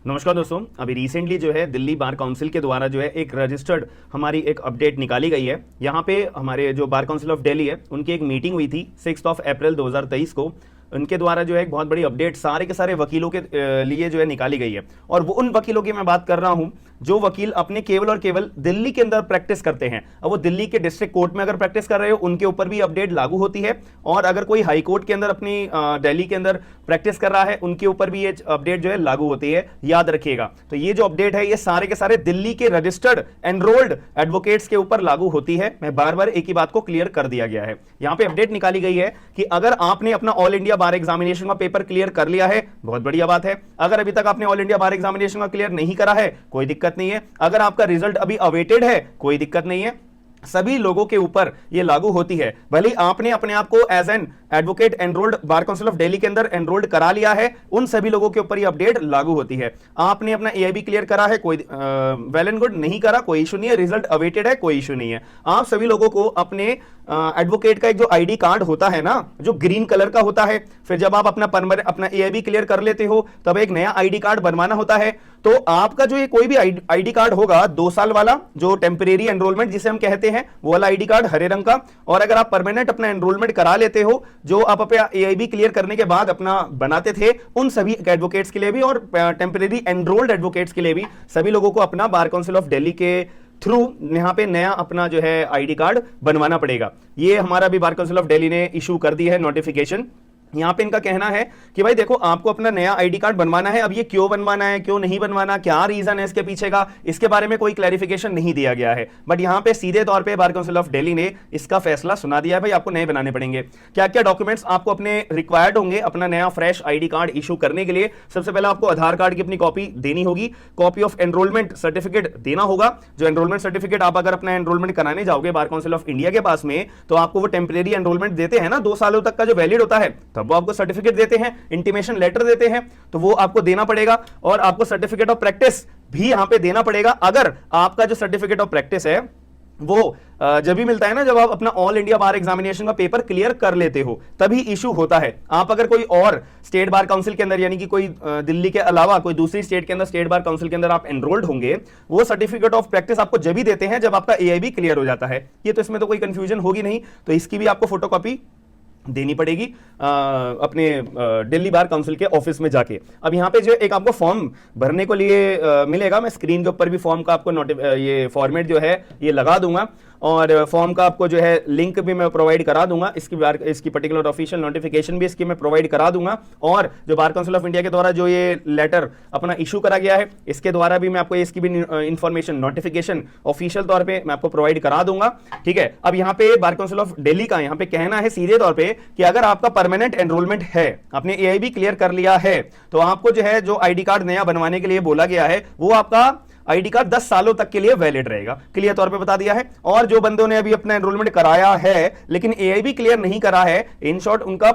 नमस्कार दोस्तों, अभी रिसेंटली जो है दिल्ली बार काउंसिल के द्वारा जो है एक रजिस्टर्ड हमारी एक अपडेट निकाली गई है। यहाँ पे हमारे जो बार काउंसिल ऑफ दिल्ली है उनकी एक मीटिंग हुई थी 6 अप्रैल 2023 को। उनके द्वारा जो है एक बहुत बड़ी अपडेट सारे के सारे वकीलों के लिए जो है निकाली गई है। और वो उन वकीलों की मैं बात कर रहा हूं जो वकील अपने केवल और केवल दिल्ली के अंदर प्रैक्टिस करते हैं। अब वो दिल्ली के डिस्ट्रिक्ट कोर्ट में अगर प्रैक्टिस कर रहे हो उनके ऊपर भी अपडेट लागू होती है, और अगर कोई हाई कोर्ट के अंदर अपनी दिल्ली के अंदर प्रैक्टिस कर रहा है उनके ऊपर भी ये अपडेट जो है लागू होती है, याद रखिएगा। तो ये जो अपडेट है ये सारे के सारे दिल्ली के रजिस्टर्ड एनरोल्ड एडवोकेट्स के ऊपर लागू होती है। मैं बार बार एक ही बात को क्लियर कर दिया गया है। यहां पे अपडेट निकाली गई है कि अगर आपने अपना ऑल इंडिया बार एग्जामिनेशन का पेपर क्लियर कर लिया है, बहुत बढ़िया बात है। अगर अभी तक आपने ऑल इंडिया बार एग्जामिनेशन का क्लियर नहीं करा है, कोई दिक्कत नहीं है। अगर आपका रिजल्ट अभी अवेटेड है, कोई दिक्कत नहीं है। सभी लोगों के ऊपर ये लागू होती है। भले आपने अपने आप को as an advocate enrolled bar council of Delhi के अंदर एनरोल्ड करा लिया है, उन सभी लोगों के ऊपर ये अपडेट लागू होती है। आपने अपना एआईबी क्लियर करा है, कोई वेल एंड गुड, नहीं करा कोई इशू नहीं है। रिजल्ट अवेटेड है, कोई इशू नहीं है। आप सभी लोगों को अपने एडवोकेट का एक जो आईडी कार्ड होता है ना, जो ग्रीन कलर का होता है, फिर जब आप अपना एआईबी क्लियर कर लेते हो तब एक नया आईडी कार्ड बनवाना होता है। तो आपका जो ये कोई भी आईडी कार्ड होगा 2 साल वाला, जो टेम्परेरी एनरोलमेंट जिसे हम कहते हैं, वो वाला आईडी कार्ड हरे रंग का। और अगर आप परमानेंट अपना एनरोलमेंट करा लेते हो, जो आप अपना एआईबी क्लियर करने के बाद अपना बनाते थे, उन सभी एडवोकेट्स के लिए भी और टेम्परेरी एनरोल्ड एडवोकेट्स के लिए भी सभी लोगों को अपना बार काउंसिल ऑफ दिल्ली के थ्रू यहां पे नया अपना जो है आईडी कार्ड बनवाना पड़ेगा। ये हमारा भी बार काउंसिल ऑफ दिल्ली ने इशू कर दी है नोटिफिकेशन। यहां पे इनका कहना है कि भाई देखो, आपको अपना नया आईडी कार्ड बनवाना है। अब ये क्यों बनवाना है, क्यों नहीं बनवाना, क्या रीजन है इसके पीछे का, इसके बारे में कोई क्लैरिफिकेशन नहीं दिया गया है। बट यहां पे सीधे तौर पे बार काउंसिल ऑफ दिल्ली ने इसका फैसला सुना दिया है, भाई आपको नए बनाने पड़ेंगे। क्या क्या डॉक्यूमेंट्स आपको अपने रिक्वायर्ड होंगे अपना नया फ्रेश आईडी कार्ड इशू करने के लिए? सबसे पहले आपको आधार कार्ड की अपनी कॉपी देनी होगी, कॉपी ऑफ एनरोलमेंट सर्टिफिकेट देना होगा। जो एनरोलमेंट सर्टिफिकेट आप अगर अपना एनरोलमेंट कराने जाओगे बार काउंसिल ऑफ इंडिया के पास में, तो आपको वो टेम्परेरी एनरोलमेंट देते हैं ना, 2 सालों तक का जो वैलिड होता है, तब वो आपको सर्टिफिकेट देते हैं, इंटीमेशन लेटर देते हैं, तो वो आपको देना पड़ेगा। और आपको सर्टिफिकेट ऑफ प्रैक्टिस भी यहां पे देना पड़ेगा। अगर आपका जो सर्टिफिकेट ऑफ प्रैक्टिस है वो जब भी मिलता है ना, जब आप अपना ऑल इंडिया बार एग्जामिनेशन का पेपर क्लियर कर लेते हो, तभी इशू होता है। आप अगर कोई और स्टेट बार काउंसिल के अंदर, यानी कि कोई दिल्ली के अलावा कोई दूसरी स्टेट के अंदर स्टेट बार काउंसिल के अंदर आप एनरोल्ड होंगे, वो सर्टिफिकेट ऑफ प्रैक्टिस आपको जब भी देते हैं जब आपका एआईबी क्लियर हो जाता है। ये तो इसमें तो कोई कंफ्यूजन होगी नहीं, तो इसकी भी आपको फोटोकॉपी देनी पड़ेगी अपने दिल्ली बार काउंसिल के ऑफिस में जाके। अब यहाँ पे जो एक आपको फॉर्म भरने को लिए मिलेगा। मैं स्क्रीन के ऊपर भी फॉर्म का आपको ये फॉर्मेट जो है ये लगा दूंगा, और फॉर्म का आपको जो है लिंक भी मैं प्रोवाइड करा दूंगा। इसकी पर्टिकुलर ऑफिशियल नोटिफिकेशन भी इसकी मैं प्रोवाइड करा दूंगा। और जो बार काउंसिल ऑफ इंडिया के द्वारा जो ये लेटर अपना इशू करा गया है, इसके द्वारा भी मैं आपको इसकी भी इंफॉर्मेशन नोटिफिकेशन ऑफिशियल तौर पे मैं आपको प्रोवाइड करा दूंगा। ठीक है। अब यहाँ पे बार काउंसिल ऑफ दिल्ली का यहाँ पे कहना है सीधे तौर पे कि अगर आपका परमानेंट एनरोलमेंट है, आपने एआईबी क्लियर कर लिया है, तो आपको जो है जो आईडी कार्ड नया बनवाने के लिए बोला गया है, वो आपका आईडी कार्ड 10 सालों तक के लिए वैलिड रहेगा। क्लियर तौर पे बता दिया है। और जो बंदों ने अभी अपना एनरोलमेंट कराया है लेकिन एआईबी क्लियर नहीं करा है, इन शॉर्ट उनका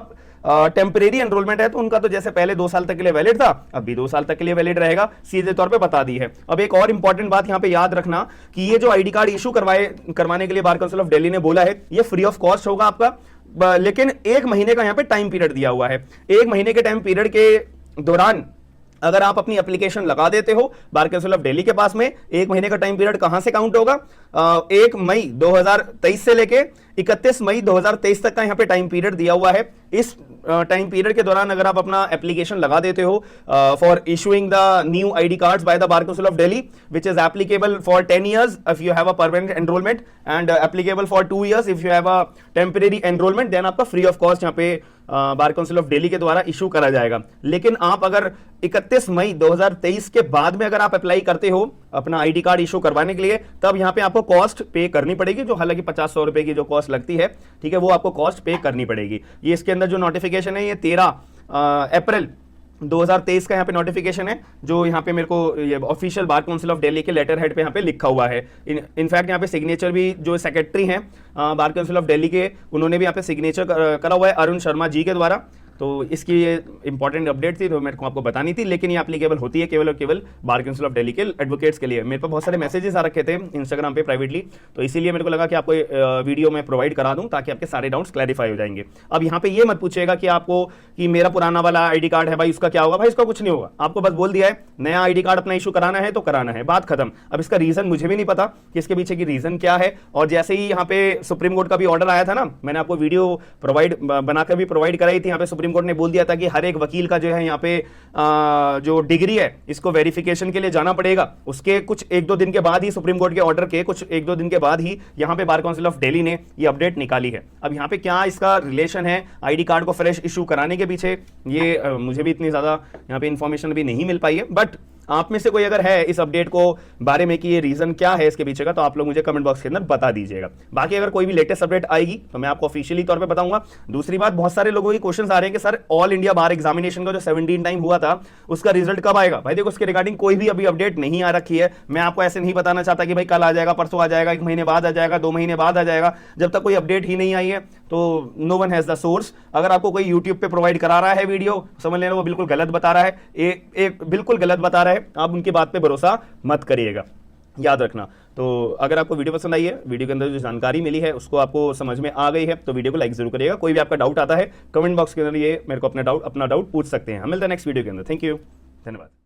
टेम्परेरी एनरोलमेंट है, तो उनका तो जैसे पहले 2 साल तक के लिए वैलिड था, अब भी 2 साल तक के लिए वैलिड रहेगा। सीधे तौर पे बता दी है। अब एक और इंपॉर्टेंट बात यहां पे याद रखना कि ये जो आईडी कार्ड इशू करवाने के लिए बार काउंसिल ऑफ दिल्ली ने बोला है, ये फ्री ऑफ कॉस्ट होगा आपका, लेकिन 1 महीने का यहां पे टाइम पीरियड दिया हुआ है। 1 महीने के टाइम पीरियड के दौरान अगर आप अपनी एप्लीकेशन लगा देते हो बार काउंसिल ऑफ दिल्ली के पास में, 1 महीने का टाइम पीरियड कहां से काउंट होगा? 1 मई 2023 से लेके 31 मई 2023 तक का यहां पे टाइम पीरियड दिया हुआ है। इस टाइम पीरियड के दौरान अगर आप अपना एप्लीकेशन लगा देते हो for issuing the new ID cards by the bar council of Delhi, which is applicable for 10 years if you have a permanent enrollment and applicable for 2 years if you have a temporary enrollment, then आपका free of cost यहाँ पे बार council of Delhi के द्वारा issue करा जाएगा। लेकिन आप अगर 31 मई 2023 के बाद में अगर आप अप्लाई करते हो अपना आईडी कार्ड इशू करवाने के लिए, तब यहाँ पे आपको कॉस्ट पे करनी पड़ेगी, जो हालांकि 50-100 रुपए की जो कॉस्ट लगती है, ठीक है, वो आपको कॉस्ट पे करनी पड़ेगी। ये इसके अंदर जो नोटिफिकेशन है ये 13 अप्रैल 2023 का यहाँ पे नोटिफिकेशन है, जो यहाँ पे मेरे को ये official bar council of Delhi के लेटर हेड पे यहाँ पे लिखा हुआ है। इनफैक्ट यहाँ पे सिग्नेचर भी जो सेक्रेटरी हैं बार काउंसिल ऑफ दिल्ली के, उन्होंने भी यहाँ पे सिग्नेचर करा हुआ है अरुण शर्मा जी के द्वारा। तो इसकी ये इंपॉर्टेंट अपडेट थी, तो मेरे को आपको बतानी थी, लेकिन ये एप्लीकेबल होती है केवल और केवल बार काउंसिल ऑफ दिल्ली के एडवोकेट्स के लिए। मेरे पास बहुत सारे मैसेजेस आ रखे थे इंस्टाग्राम पे प्राइवेटली, तो इसीलिए मेरे को लगा कि आपको वीडियो में प्रोवाइड करा दूं ताकि आपके सारे डाउट्स क्लैरिफाई हो जाएंगे। अब यहाँ पे ये मत पूछेगा कि आपको कि मेरा पुराना वाला आईडी कार्ड है भाई उसका क्या होगा, भाई इसका कुछ नहीं होगा, आपको बस बोल दिया है नया आईडी कार्ड अपना इशू कराना है तो कराना है, बात खत्म। अब इसका रीजन मुझे भी नहीं पता कि इसके पीछे की रीजन क्या है, और जैसे ही यहाँ पे सुप्रीम कोर्ट का भी ऑर्डर आया था ना, मैंने आपको वीडियो प्रोवाइड बनाकर भी प्रोवाइड कराई थी, यहाँ पे सुप्रीम कोर्ट ने बोल दिया था कि हर एक वकील का जो है यहाँ पे जो डिग्री है इसको वेरिफिकेशन के लिए जाना पड़ेगा। उसके कुछ 1-2 दिन के बाद ही, सुप्रीम कोर्ट के ऑर्डर के कुछ 1-2 दिन के बाद ही यहाँ पे बार काउंसिल ऑफ दिल्ली ने ये अपडेट निकाली है। अब यहाँ पे क्या इसका रिलेशन है आईडी कार्ड को फ्रेश इशू कराने के पीछे, ये मुझे भी इतनी ज्यादा यहाँ पे इंफॉर्मेशन भी नहीं मिल पाई है, बट आप में से कोई अगर है इस अपडेट को बारे में कि ये रीजन क्या है इसके पीछे का, तो आप लोग मुझे कमेंट बॉक्स के अंदर बता दीजिएगा। बाकी अगर कोई भी लेटेस्ट अपडेट आएगी तो मैं आपको ऑफिशियली तौर पे बताऊंगा। दूसरी बात, बहुत सारे लोगों के क्वेश्चंस आ रहे हैं कि सर ऑल इंडिया बार एग्जामिनेशन का जो 17 टाइम हुआ था उसका रिजल्ट कब आएगा। भाई देखो, उसके रिगार्डिंग कोई भी अभी अपडेट नहीं आ रखी है। मैं आपको ऐसे नहीं बताना चाहता कि भाई कल आ जाएगा, परसों आ जाएगा, 1 महीने बाद आ जाएगा, 2 महीने बाद आ जाएगा। जब तक कोई अपडेट ही नहीं आई है तो no one has the source. अगर आपको कोई यूट्यूब पे प्रोवाइड करा रहा है वीडियो, समझ लेना वो बिल्कुल गलत बता रहा है, एक बिल्कुल गलत बता रहा है, आप उनकी बात पे भरोसा मत करिएगा, याद रखना। तो अगर आपको वीडियो पसंद आई है, वीडियो के अंदर जो जानकारी मिली है उसको आपको समझ में आ गई है, तो वीडियो को लाइक जरूर करिएगा। कोई भी आपका डाउट आता है कमेंट बॉक्स के अंदर ये मेरे को अपना डाउट पूछ सकते हैं। हम मिलते हैं नेक्स्ट वीडियो के अंदर। थैंक यू, धन्यवाद।